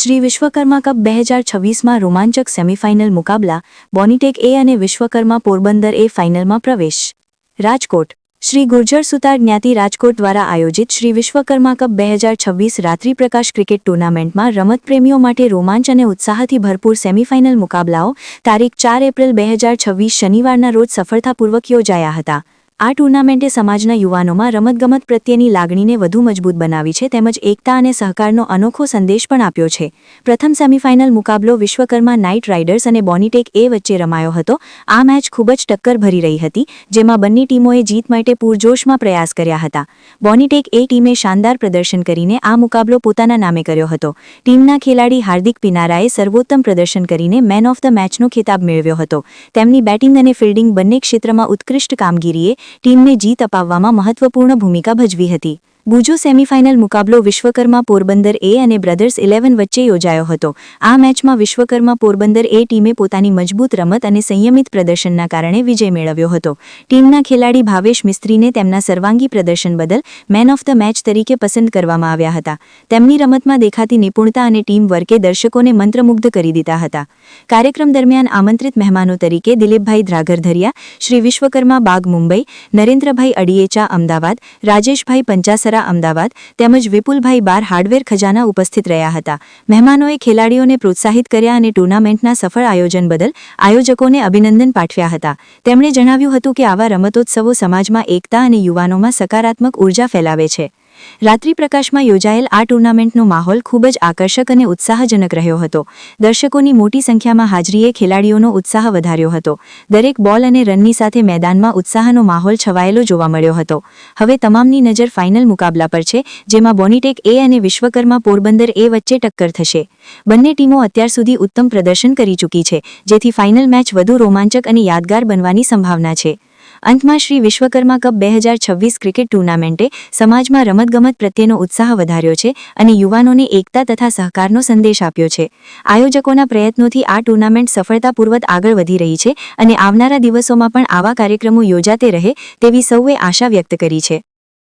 Shri Vishwakarma cup 2026માં રોમાંચક semifinal મુકાબલા બોનીટેક એ અને વિશ્વકર્મા પોરબંદર એ ફાઇનલમાં પ્રવેશ. રાજકોટ શ્રી ગુર્જર સુતાર જ્ઞાતિ રાજકોટ દ્વારા આયોજિત શ્રી વિશ્વકર્મા કપ 2026 રાત્રિ પ્રકાશ ક્રિકેટ ટુર્નામેન્ટમાં રમતપ્રેમીઓ માટે રોમાંચ અને ઉત્સાહથી ભરપૂર સેમીફાઇનલ મુકાબલાઓ તારીખ 4 એપ્રિલ 2026 શનિવારના રોજ સફળતાપૂર્વક યોજાયા હતા. આ ટુર્નામેન્ટે સમાજના યુવાનોમાં રમતગમત પ્રત્યેની લાગણીને વધુ મજબૂત બનાવી છે તેમજ એકતા અને સહકારનો અનોખો સંદેશ પણ આપ્યો છે. પ્રથમ સેમીફાઇનલ મુકાબલો વિશ્વકર્મા નાઇટ રાઇડર્સ અને બોનીટેક એ વચ્ચે રમાયો હતો. આ મેચ ખૂબ જ ટક્કર ભરી રહી હતી, જેમાં બંને ટીમોએ જીત માટે પૂરજોશમાં પ્રયાસ કર્યા હતા. બોનીટેક એ ટીમે શાનદાર પ્રદર્શન કરીને આ મુકાબલો પોતાના નામે કર્યો હતો. ટીમના ખેલાડી હાર્દિક પિનારાએ સર્વોત્તમ પ્રદર્શન કરીને મેન ઓફ ધ મેચનો ખિતાબ મેળવ્યો હતો. તેમની બેટિંગ અને ફિલ્ડિંગ બંને ક્ષેત્રમાં ઉત્કૃષ્ટ કામગીરીએ ટીમને જીત અપાવવામાં મહત્વપૂર્ણ ભૂમિકા ભજવી હતી. બીજો સેમીફાઇનલ મુકાબલો વિશ્વકર્મા પોરબંદર એ અને બ્રધર્સ 11 વચ્ચે યોજાયો હતો. આ મેચમાં વિશ્વકર્મા પોરબંદર એ ટીમે પોતાની મજબૂત રમત અને સંયમિત પ્રદર્શનના કારણે વિજય મેળવ્યો હતો. ટીમના ખેલાડી ભાવેશ મિસ્ત્રીને તેમના સર્વાંગી પ્રદર્શન બદલ મેન ઓફ ધ મેચ તરીકે પસંદ કરવામાં આવ્યા હતા. તેમની રમતમાં દેખાતી નિપુણતા અને ટીમ વર્કે દર્શકોને મંત્રમુગ્ધ કરી દીધા હતા. કાર્યક્રમ દરમિયાન આમંત્રિત મહેમાનો તરીકે દિલીપભાઈ ધ્રાગરધરિયા, શ્રી વિશ્વકર્મા બાગ મુંબઈ, નરેન્દ્રભાઈ અડિયેચા અમદાવાદ, રાજેશભાઈ પંચાસરા અમદાવાદ તેમજ વિપુલભાઈ બાર હાર્ડવેર ખજાના ઉપસ્થિત રહ્યા હતા. મહેમાનોએ ખેલાડીઓને પ્રોત્સાહિત કર્યા અને ટુર્નામેન્ટના સફળ આયોજન બદલ આયોજકોને અભિનંદન પાઠવ્યા હતા. તેમણે જણાવ્યું હતું કે આવા રમતોત્સવો સમાજમાં એકતા અને યુવાનોમાં સકારાત્મક ઉર્જા ફેલાવે છે. રાત્રિ પ્રકાશમાં યોજાયેલ આ ટુર્નામેન્ટનો માહોલ ખૂબ જ આકર્ષક અને ઉત્સાહજનક રહ્યો હતો. દર્શકોની મોટી સંખ્યામાં હાજરીએ ખેલાડીઓનો ઉત્સાહ વધાર્યો હતો. દરેક બોલ અને રનની સાથે મેદાનમાં ઉત્સાહનો માહોલ છવાયેલો જોવા મળ્યો હતો. હવે તમામની નજર ફાઇનલ મુકાબલા પર છે, જેમાં બોનીટેક એ અને વિશ્વકર્મા પોરબંદર એ વચ્ચે ટક્કર થશે. બંને ટીમો અત્યાર સુધી ઉત્તમ પ્રદર્શન કરી ચૂકી છે, જેથી ફાઇનલ મેચ વધુ રોમાંચક અને યાદગાર બનવાની સંભાવના છે. અંતમાં શ્રી વિશ્વકર્મા કપ 2026 ક્રિકેટ ટુર્નામેન્ટે સમાજમાં રમતગમત પ્રત્યેનો ઉત્સાહ વધાર્યો છે અને યુવાનોને એકતા તથા સહકારનો સંદેશ આપ્યો છે. આયોજકોના પ્રયત્નોથી આ ટુર્નામેન્ટ સફળતાપૂર્વક આગળ વધી રહી છે અને આવનારા દિવસોમાં પણ આવા કાર્યક્રમો યોજાતે રહે તેવી સૌએ આશા વ્યક્ત કરી છે.